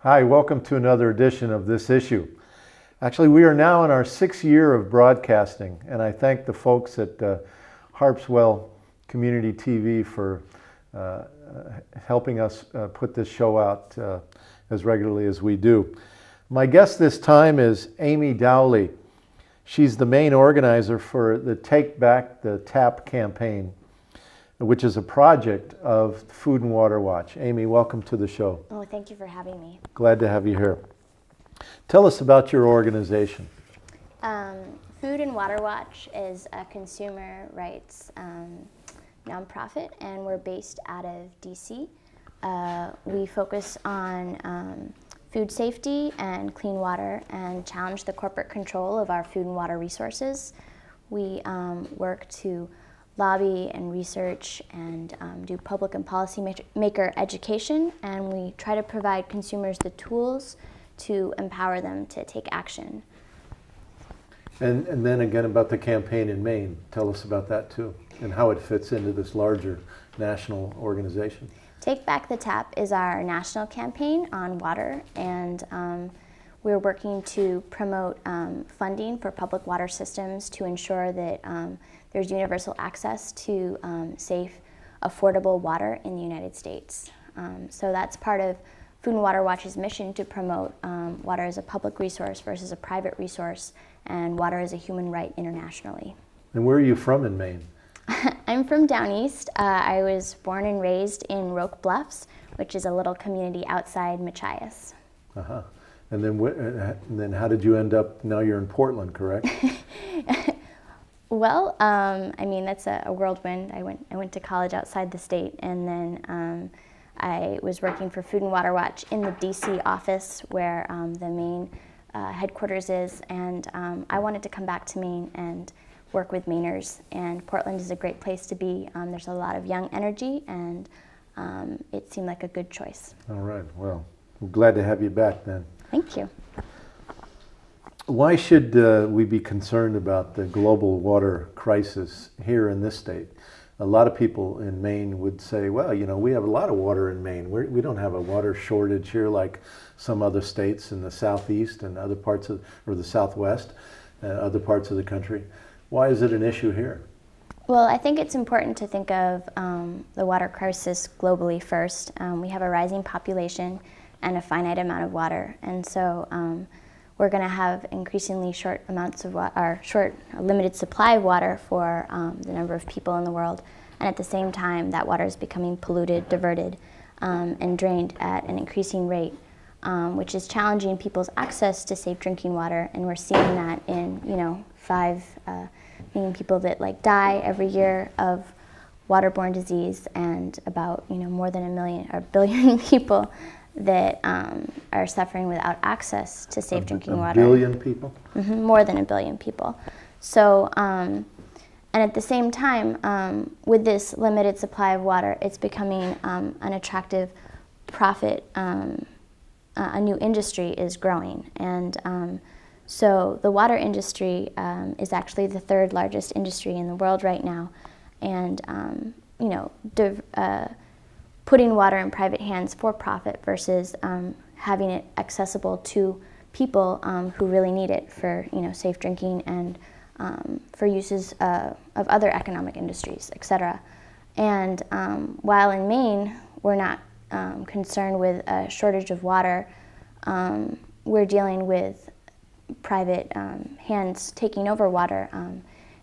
Hi, welcome to another edition of This Issue. Actually, we are now in our 6th year of broadcasting, and I thank the folks at Harpswell Community TV for helping us put this show out as regularly as we do. My guest this time is Amy Dowley. She's the main organizer for the Take Back the Tap campaign, which is a project of Food and Water Watch. Amy, welcome to the show. Oh, thank you for having me. Glad to have you here. Tell us about your organization. Food and Water Watch is a consumer rights nonprofit, and we're based out of DC. We focus on food safety and clean water and challenge the corporate control of our food and water resources. We work to lobby and research and do public and policy maker education, and we try to provide consumers the tools to empower them to take action. And then again about the campaign in Maine. Tell us about that too, and how it fits into this larger national organization. Take Back the Tap is our national campaign on water, and we're working to promote funding for public water systems to ensure that there's universal access to safe, affordable water in the United States. So that's part of Food and Water Watch's mission to promote water as a public resource versus a private resource, and water as a human right internationally. And where are you from in Maine? I'm from down east. I was born and raised in Roque Bluffs, which is a little community outside Machias. Uh-huh. And then how did you end up, now you're in Portland, correct? Well, I mean, that's a whirlwind. I went to college outside the state, and then I was working for Food and Water Watch in the DC office where the main headquarters is, and I wanted to come back to Maine and work with Mainers, and Portland is a great place to be. There's a lot of young energy, and it seemed like a good choice. All right, well, we're glad to have you back then. Thank you. Why should we be concerned about the global water crisis here in this state? A lot of people in Maine would say, well, you know, we have a lot of water in Maine. We don't have a water shortage here like some other states in the southeast and other parts of, or the southwest, other parts of the country. Why is it an issue here? Well, I think it's important to think of the water crisis globally first. We have a rising population and a finite amount of water, and so we're going to have increasingly short amounts of water, a limited supply of water for the number of people in the world, and at the same time that water is becoming polluted, diverted, and drained at an increasing rate, which is challenging people's access to safe drinking water, and we're seeing that in 5 million people that die every year of waterborne disease, and about more than a billion people that are suffering without access to safe drinking water. A billion people? Mm-hmm, more than a billion people. So, and at the same time, with this limited supply of water, it's becoming an attractive profit. A new industry is growing, and so the water industry is actually the 3rd largest industry in the world right now, and putting water in private hands for profit versus having it accessible to people who really need it for safe drinking and for uses of other economic industries, etc. And while in Maine we're not concerned with a shortage of water, we're dealing with private hands taking over water,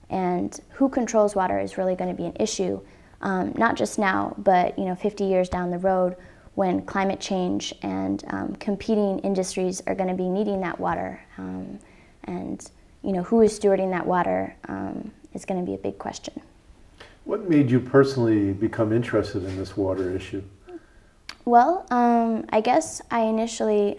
and who controls water is really going to be an issue. Not just now, but 50 years down the road, when climate change and competing industries are going to be needing that water, and who is stewarding that water is going to be a big question. What made you personally become interested in this water issue? Well, I guess I initially,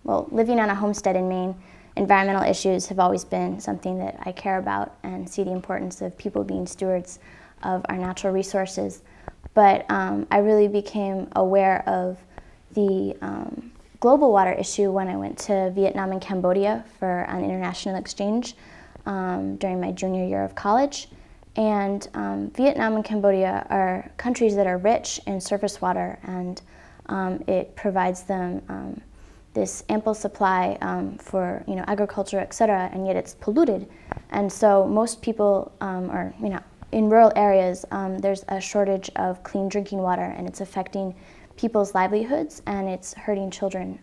living on a homestead in Maine, environmental issues have always been something that I care about and see the importance of people being stewards of our natural resources. But I really became aware of the global water issue when I went to Vietnam and Cambodia for an international exchange during my junior year of college. And Vietnam and Cambodia are countries that are rich in surface water, and it provides them this ample supply for agriculture, et cetera, and yet it's polluted. And so most people, in rural areas, there's a shortage of clean drinking water, and it's affecting people's livelihoods, and it's hurting children.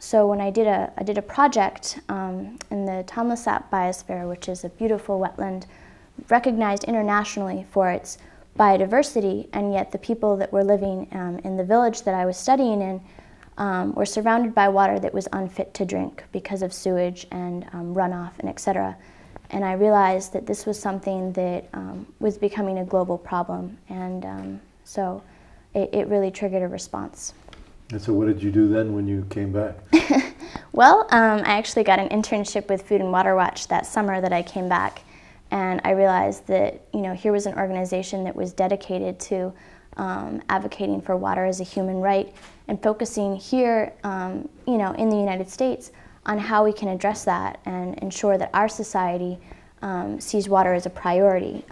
So when I did a project in the Tonlé Biosphere, which is a beautiful wetland recognized internationally for its biodiversity, and yet the people that were living in the village that I was studying in were surrounded by water that was unfit to drink because of sewage and runoff and et cetera. And I realized that this was something that was becoming a global problem, and so it really triggered a response. And so what did you do then when you came back? Well, I actually got an internship with Food and Water Watch that summer that I came back, and I realized that here was an organization that was dedicated to advocating for water as a human right and focusing here, in the United States on how we can address that and ensure that our society sees water as a priority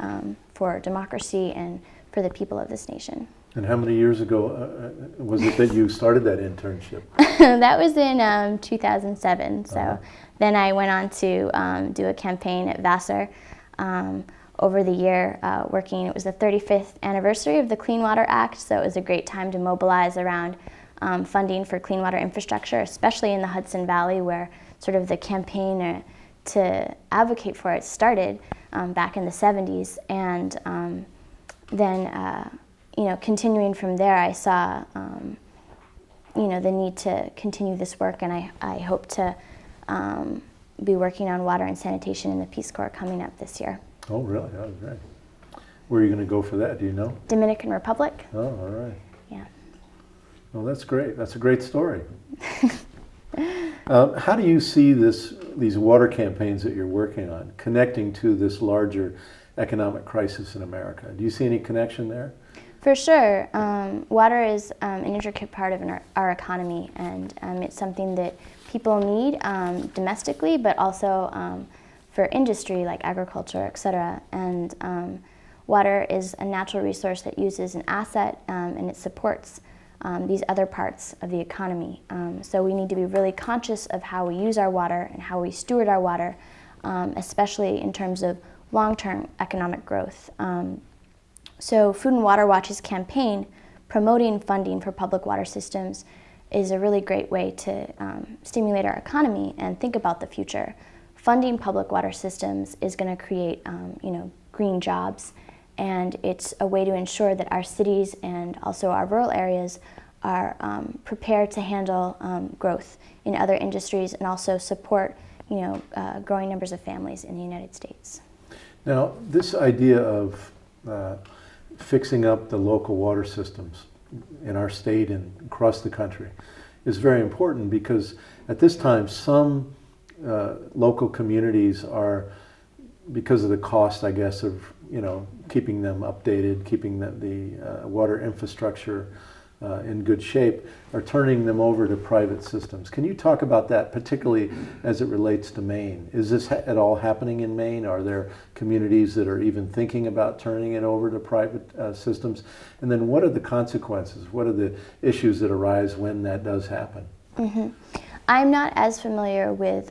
for democracy and for the people of this nation. And how many years ago was it that you started that internship? That was in 2007. So then I went on to do a campaign at Vassar over the year, working. It was the 35th anniversary of the Clean Water Act, so it was a great time to mobilize around funding for clean water infrastructure, especially in the Hudson Valley, where sort of the campaign to advocate for it started back in the 70s. And then continuing from there, I saw, the need to continue this work, and I hope to be working on water and sanitation in the Peace Corps coming up this year. Oh, really? Oh, great. Where are you going to go for that? Do you know? Dominican Republic. Oh, all right. Yeah. Well, that's great. That's a great story. How do you see these water campaigns that you're working on connecting to this larger economic crisis in America? Do you see any connection there? For sure. Water is an intricate part of our economy, and it's something that people need domestically, but also for industry like agriculture, et cetera. And water is a natural resource that uses an asset, and it supports these other parts of the economy. So we need to be really conscious of how we use our water and how we steward our water, especially in terms of long-term economic growth. So Food and Water Watch's campaign promoting funding for public water systems is a really great way to stimulate our economy and think about the future. Funding public water systems is going to create green jobs, and it's a way to ensure that our cities and also our rural areas are prepared to handle growth in other industries and also support growing numbers of families in the United States. Now, this idea of fixing up the local water systems in our state and across the country is very important, because at this time some local communities are, because of the cost, I guess, of keeping them updated, keeping the water infrastructure in good shape, are turning them over to private systems. Can you talk about that, particularly as it relates to Maine? Is this at all happening in Maine? Are there communities that are even thinking about turning it over to private systems? And then what are the consequences? What are the issues that arise when that does happen? Mm-hmm. I'm not as familiar with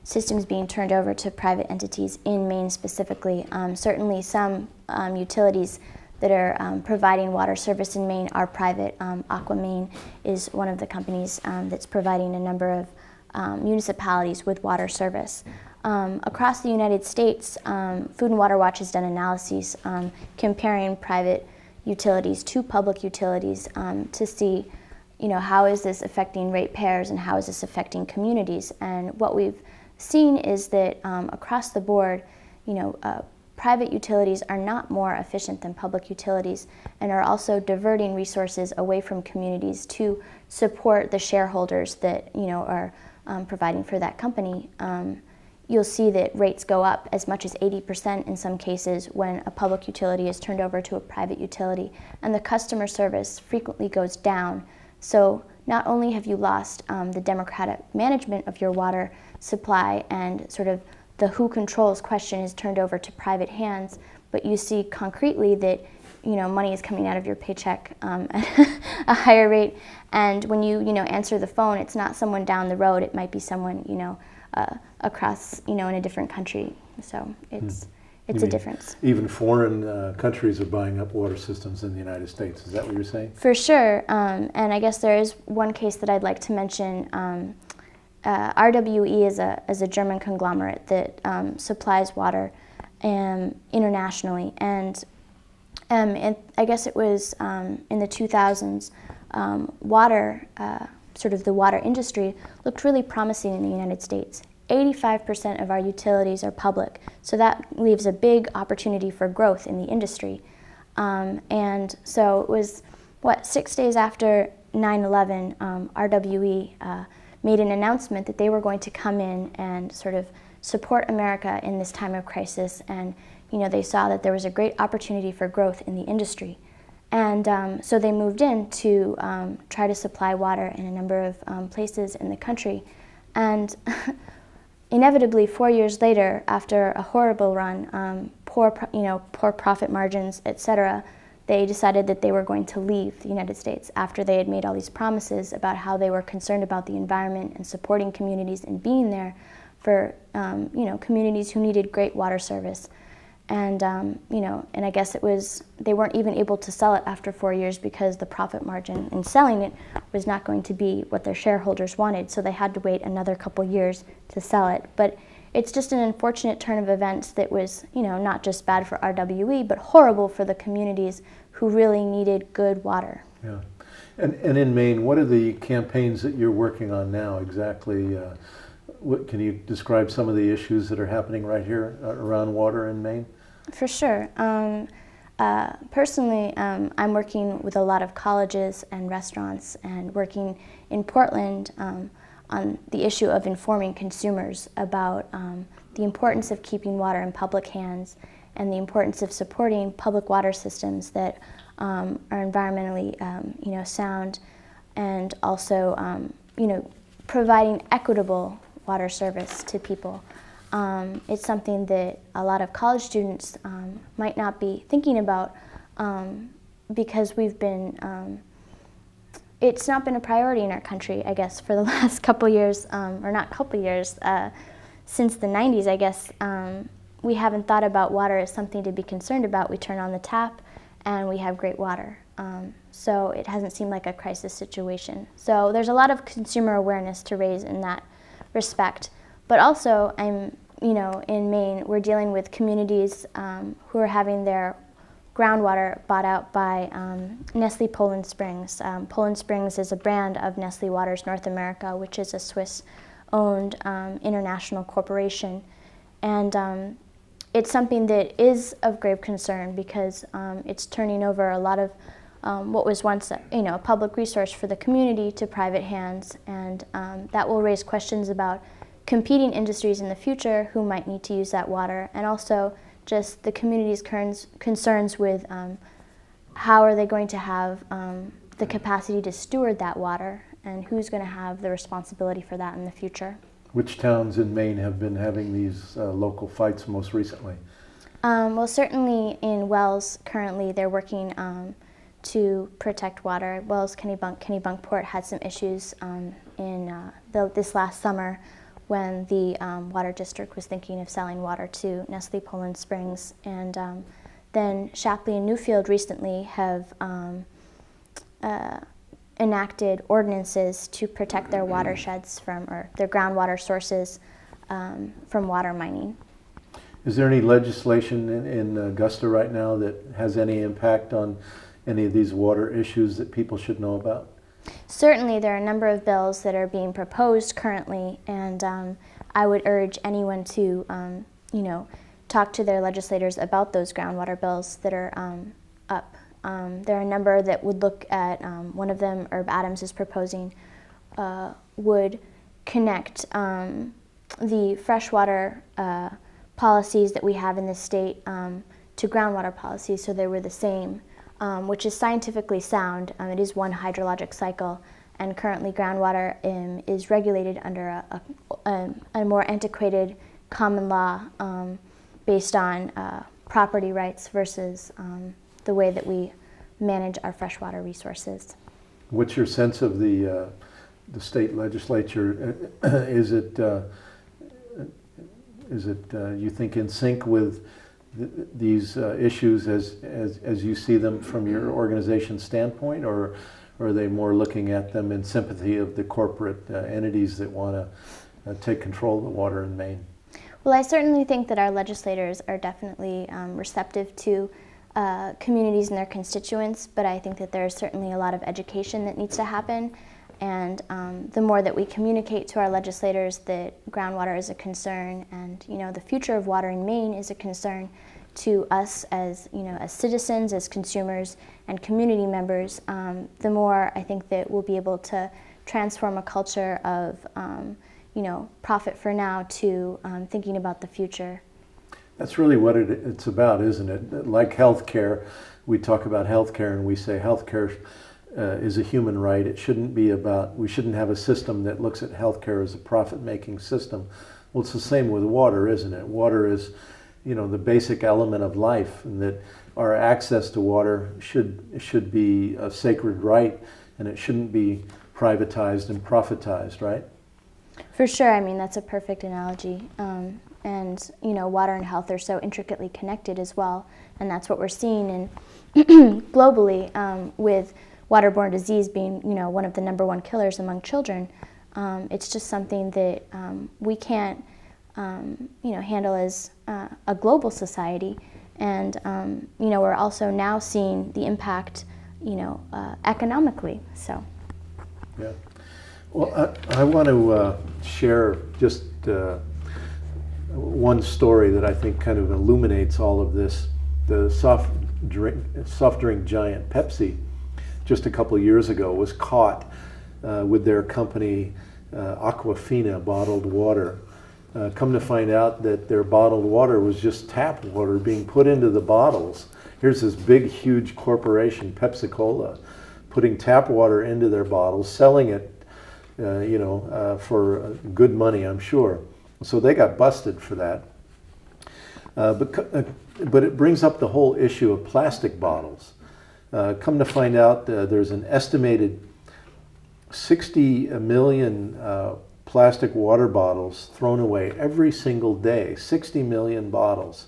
systems being turned over to private entities in Maine specifically. Certainly some utilities that are providing water service in Maine are private. Aqua Maine is one of the companies that's providing a number of municipalities with water service. Across the United States, Food and Water Watch has done analyses comparing private utilities to public utilities to see how is this affecting ratepayers and how is this affecting communities. And what we've seen is that across the board, private utilities are not more efficient than public utilities and are also diverting resources away from communities to support the shareholders that are providing for that company. You'll see that rates go up as much as 80% in some cases when a public utility is turned over to a private utility, and the customer service frequently goes down. So not only have you lost the democratic management of your water supply, and sort of the who controls question is turned over to private hands, but you see concretely that money is coming out of your paycheck at a higher rate. And when you answer the phone, it's not someone down the road. It might be someone across in a different country. So it's a difference. Even foreign countries are buying up water systems in the United States. Is that what you're saying? For sure. And I guess there is one case that I'd like to mention. RWE is a German conglomerate that supplies water internationally, and I guess it was in the 2000s, water, sort of the water industry, looked really promising in the United States. 85% of our utilities are public, so that leaves a big opportunity for growth in the industry. And so it was, 6 days after 9/11, RWE made an announcement that they were going to come in and sort of support America in this time of crisis, and they saw that there was a great opportunity for growth in the industry. And so they moved in to try to supply water in a number of places in the country. And inevitably, 4 years later, after a horrible run, poor profit margins, etc., they decided that they were going to leave the United States after they had made all these promises about how they were concerned about the environment and supporting communities and being there for communities who needed great water service. And and I guess they weren't even able to sell it after 4 years because the profit margin in selling it was not going to be what their shareholders wanted, so they had to wait another couple years to sell it. But it's just an unfortunate turn of events that was, not just bad for RWE, but horrible for the communities who really needed good water. Yeah. And in Maine, what are the campaigns that you're working on now exactly? Can you describe some of the issues that are happening right here around water in Maine? For sure. Personally, I'm working with a lot of colleges and restaurants, and working in Portland on the issue of informing consumers about the importance of keeping water in public hands and the importance of supporting public water systems that are environmentally sound, and also providing equitable water service to people. It's something that a lot of college students might not be thinking about because we've been it's not been a priority in our country, I guess, for the last couple years, or not couple years, since the 90s, I guess. We haven't thought about water as something to be concerned about. We turn on the tap and we have great water. So it hasn't seemed like a crisis situation. So there's a lot of consumer awareness to raise in that respect. But also, in Maine, we're dealing with communities who are having their groundwater bought out by Nestle Poland Springs. Poland Springs is a brand of Nestle Waters North America, which is a Swiss-owned international corporation. And it's something that is of grave concern because it's turning over a lot of what was once a public resource for the community to private hands, and that will raise questions about competing industries in the future who might need to use that water, and also just the community's concerns with how are they going to have the capacity to steward that water, and who's going to have the responsibility for that in the future. Which towns in Maine have been having these local fights most recently? Well, certainly in Wells, currently they're working to protect water. Wells, Kennebunkport had some issues in this last summer when the water district was thinking of selling water to Nestle Poland Springs. And then Shapley and Newfield recently have enacted ordinances to protect their watersheds or their groundwater sources from water mining. Is there any legislation in Augusta right now that has any impact on any of these water issues that people should know about? Certainly, there are a number of bills that are being proposed currently, and I would urge anyone to, talk to their legislators about those groundwater bills that are up. There are a number that would look at, one of them, Herb Adams is proposing, would connect the freshwater policies that we have in the state to groundwater policies so they were the same. Which is scientifically sound. It is one hydrologic cycle, and currently groundwater is regulated under a more antiquated common law based on property rights versus the way that we manage our freshwater resources. What's your sense of the state legislature? Is it you think in sync with these issues as you see them from your organization's standpoint, or are they more looking at them in sympathy of the corporate entities that want to take control of the water in Maine? Well, I certainly think that our legislators are definitely receptive to communities and their constituents, but I think that there's certainly a lot of education that needs to happen. And the more that we communicate to our legislators that groundwater is a concern, and the future of water in Maine is a concern to us as as citizens, as consumers, and community members, the more I think that we'll be able to transform a culture of profit for now to thinking about the future. That's really what it's about, isn't it? Like healthcare, we talk about healthcare and we say healthcare is a human right. It shouldn't be about, we shouldn't have a system that looks at healthcare as a profit-making system. Well, it's the same with water, isn't it? Water is, the basic element of life, and that our access to water should be a sacred right, and it shouldn't be privatized and profitized, right? For sure. I mean, that's a perfect analogy. And water and health are so intricately connected as well, and that's what we're seeing globally with waterborne disease being, one of the #1 killers among children. It's just something that we can't, handle as a global society. And, we're also now seeing the impact, economically. So. Yeah. Well, I want to share just one story that I think kind of illuminates all of this. The soft drink giant Pepsi, just a couple of years ago, was caught with their company Aquafina bottled water. Come to find out that their bottled water was just tap water being put into the bottles. Here's this big, huge corporation, Pepsi-Cola, putting tap water into their bottles, selling it, for good money, I'm sure. So they got busted for that. But it brings up the whole issue of plastic bottles. Come to find out, there's an estimated 60 million plastic water bottles thrown away every single day. 60 million bottles,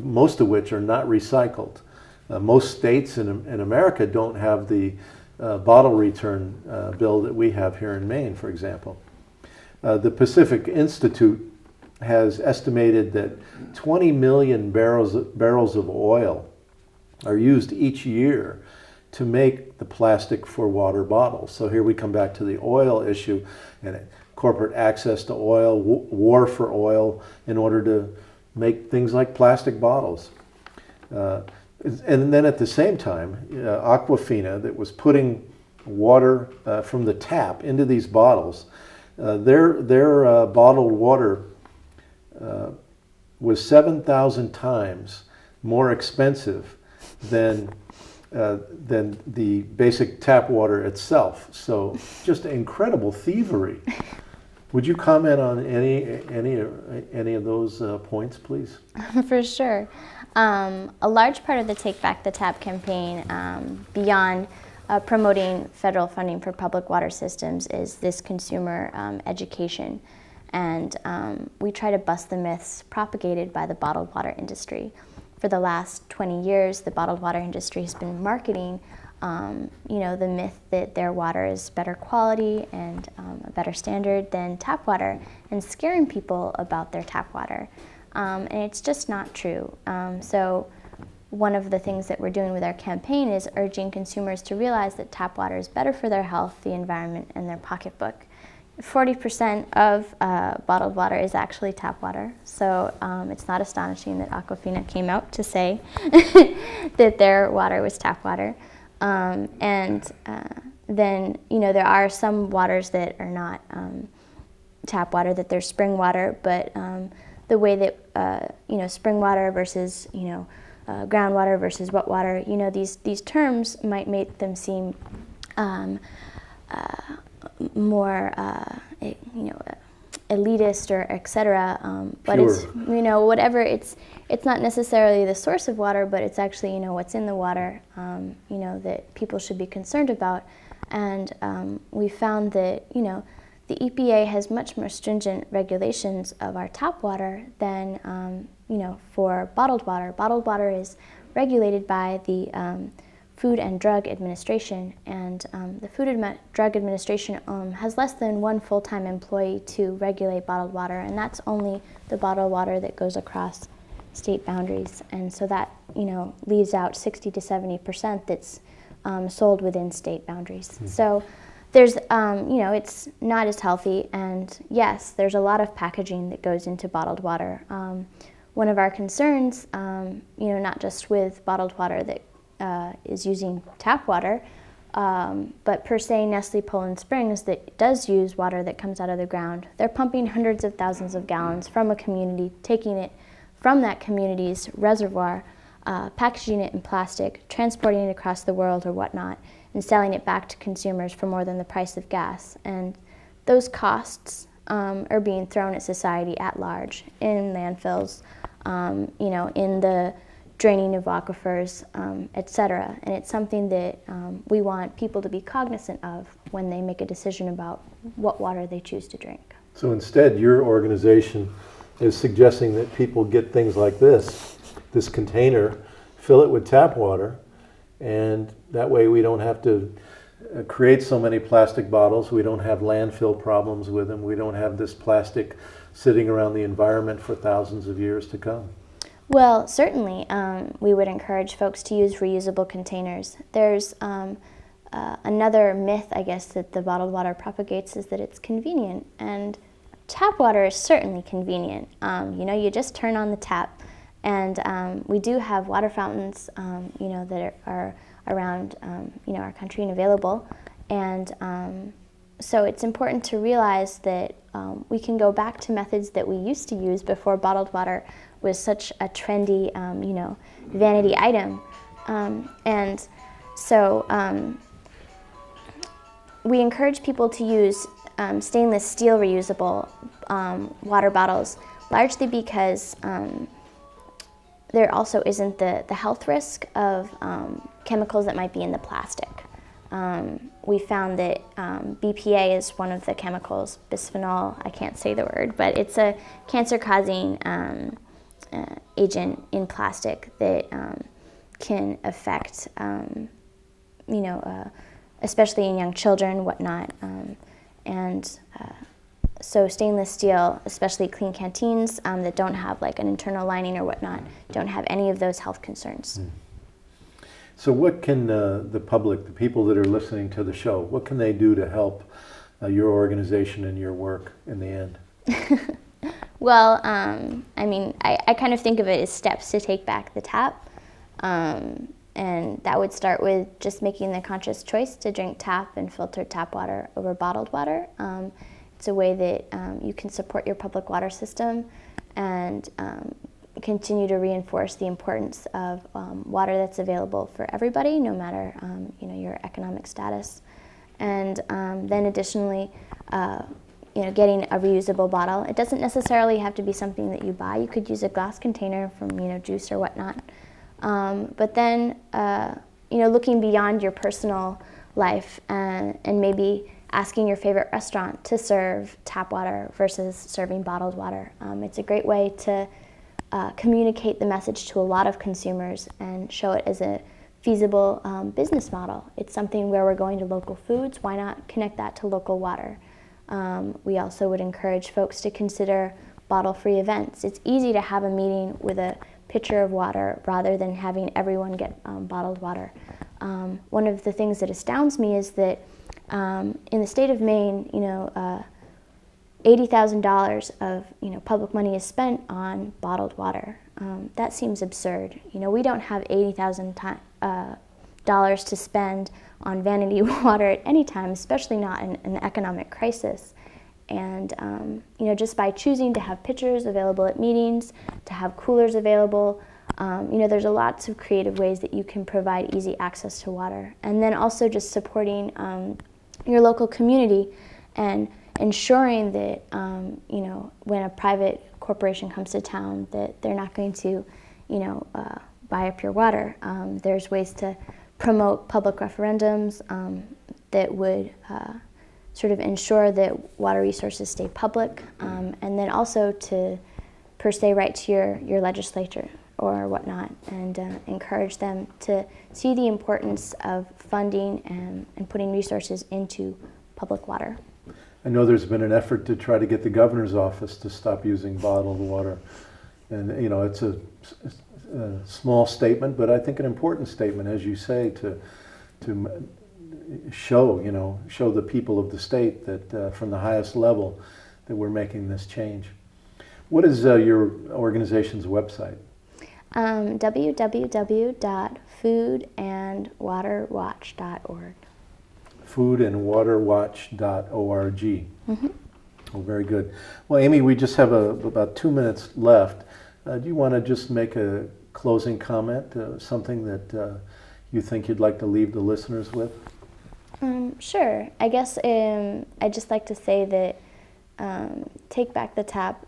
most of which are not recycled. Most states in America don't have the bottle return bill that we have here in Maine, for example. The Pacific Institute has estimated that 20 million barrels of oil are used each year to make the plastic for water bottles. So here we come back to the oil issue and corporate access to oil, war for oil in order to make things like plastic bottles. And then at the same time, Aquafina, that was putting water from the tap into these bottles, their bottled water was 7,000 times more expensive than the basic tap water itself. So just incredible thievery. Would you comment on any of those points, please? For sure. A large part of the Take Back the Tap campaign, beyond promoting federal funding for public water systems, is this consumer education. And we try to bust the myths propagated by the bottled water industry. For the last 20 years, the bottled water industry has been marketing the myth that their water is better quality and a better standard than tap water, and scaring people about their tap water. And it's just not true. So one of the things that we're doing with our campaign is urging consumers to realize that tap water is better for their health, the environment, and their pocketbook. 40% of bottled water is actually tap water, so it's not astonishing that Aquafina came out to say that their water was tap water. Then there are some waters that are not tap water, that they're spring water, but the way that spring water versus groundwater versus wet water, these terms might make them seem elitist or etc. But Pure. it's, you know, whatever, it's not necessarily the source of water, but it's actually, you know, what's in the water, you know, that people should be concerned about. And we found that, you know, the EPA has much more stringent regulations of our tap water than, you know, for bottled water. Bottled water is regulated by the Food and Drug Administration, and the Food and Drug Administration has less than one full-time employee to regulate bottled water, and that's only the bottled water that goes across state boundaries. And so that, you know, leaves out 60 to 70% that's sold within state boundaries. Mm-hmm. So there's, you know, it's not as healthy, and yes, there's a lot of packaging that goes into bottled water. One of our concerns, you know, not just with bottled water that is using tap water, but per se Nestle Poland Springs that does use water that comes out of the ground. They're pumping hundreds of thousands of gallons from a community, taking it from that community's reservoir, packaging it in plastic, transporting it across the world or whatnot, and selling it back to consumers for more than the price of gas. And those costs are being thrown at society at large in landfills, you know, in the draining of aquifers, etc. And it's something that we want people to be cognizant of when they make a decision about what water they choose to drink. So instead, your organization is suggesting that people get things like this container, fill it with tap water, and that way we don't have to create so many plastic bottles. We don't have landfill problems with them. We don't have this plastic sitting around the environment for thousands of years to come. Well, certainly, we would encourage folks to use reusable containers. There's another myth, I guess, that the bottled water propagates is that it's convenient, and tap water is certainly convenient. You know, you just turn on the tap, and we do have water fountains, you know, that are around, you know, our country and available, and so it's important to realize that we can go back to methods that we used to use before bottled water was such a trendy, you know, vanity item. And so we encourage people to use stainless steel reusable water bottles, largely because there also isn't the health risk of chemicals that might be in the plastic. We found that BPA is one of the chemicals, bisphenol, I can't say the word, but it's a cancer-causing agent in plastic that can affect, you know, especially in young children, whatnot. So stainless steel, especially clean canteens that don't have like an internal lining or whatnot, don't have any of those health concerns. So what can the public, the people that are listening to the show, what can they do to help your organization and your work in the end? Well, I mean, I kind of think of it as steps to take back the tap. And that would start with just making the conscious choice to drink tap and filtered tap water over bottled water. It's a way that you can support your public water system and continue to reinforce the importance of water that's available for everybody, no matter you know, your economic status. And then additionally, you know, getting a reusable bottle. It doesn't necessarily have to be something that you buy. You could use a glass container from, you know, juice or whatnot. But then, you know, looking beyond your personal life and maybe asking your favorite restaurant to serve tap water versus serving bottled water. It's a great way to communicate the message to a lot of consumers and show it as a feasible business model. It's something where we're going to local foods. Why not connect that to local water? We also would encourage folks to consider bottle-free events. It's easy to have a meeting with a pitcher of water rather than having everyone get bottled water. One of the things that astounds me is that in the state of Maine, you know, $80,000 of, you know, public money is spent on bottled water. That seems absurd. You know, we don't have $80,000 to spend on vanity water at any time, especially not in an economic crisis. And you know, just by choosing to have pitchers available at meetings, to have coolers available, you know, there's lots of creative ways that you can provide easy access to water. And then also just supporting your local community and ensuring that, when a private corporation comes to town, that they're not going to, buy up your water. There's ways to promote public referendums that would sort of ensure that water resources stay public, and then also to per se write to your legislature or whatnot, and encourage them to see the importance of funding and putting resources into public water. I know there's been an effort to try to get the governor's office to stop using bottled water. And, it's a small statement, but I think an important statement, as you say, to show the people of the state that from the highest level that we're making this change. What is your organization's website? www.foodandwaterwatch.org. Foodandwaterwatch.org. Mm-hmm. Oh, very good. Well, Amy, we just have about 2 minutes left. Do you want to just make a closing comment, something that you think you'd like to leave the listeners with? Sure. I guess I'd just like to say that Take Back the Tap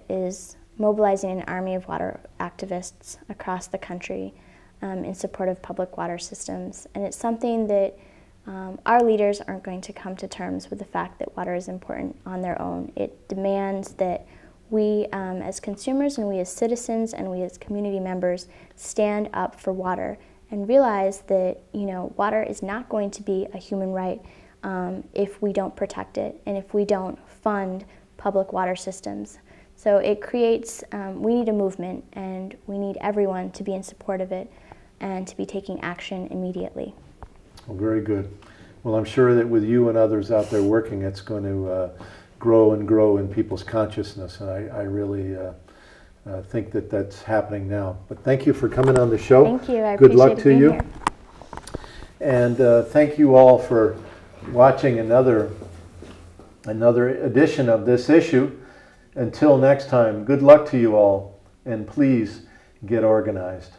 is mobilizing an army of water activists across the country in support of public water systems. And it's something that our leaders aren't going to come to terms with the fact that water is important on their own. It demands that we as consumers and we as citizens and we as community members stand up for water and realize that water is not going to be a human right if we don't protect it and if we don't fund public water systems. So it creates, we need a movement, and we need everyone to be in support of it and to be taking action immediately. Well, very good. Well, I'm sure that with you and others out there working, it's going to grow and grow in people's consciousness, and I really think that that's happening now. But thank you for coming on the show. Thank you. I Good luck appreciate to you. here. And thank you all for watching another edition of This Issue. Until next time, good luck to you all, and please get organized.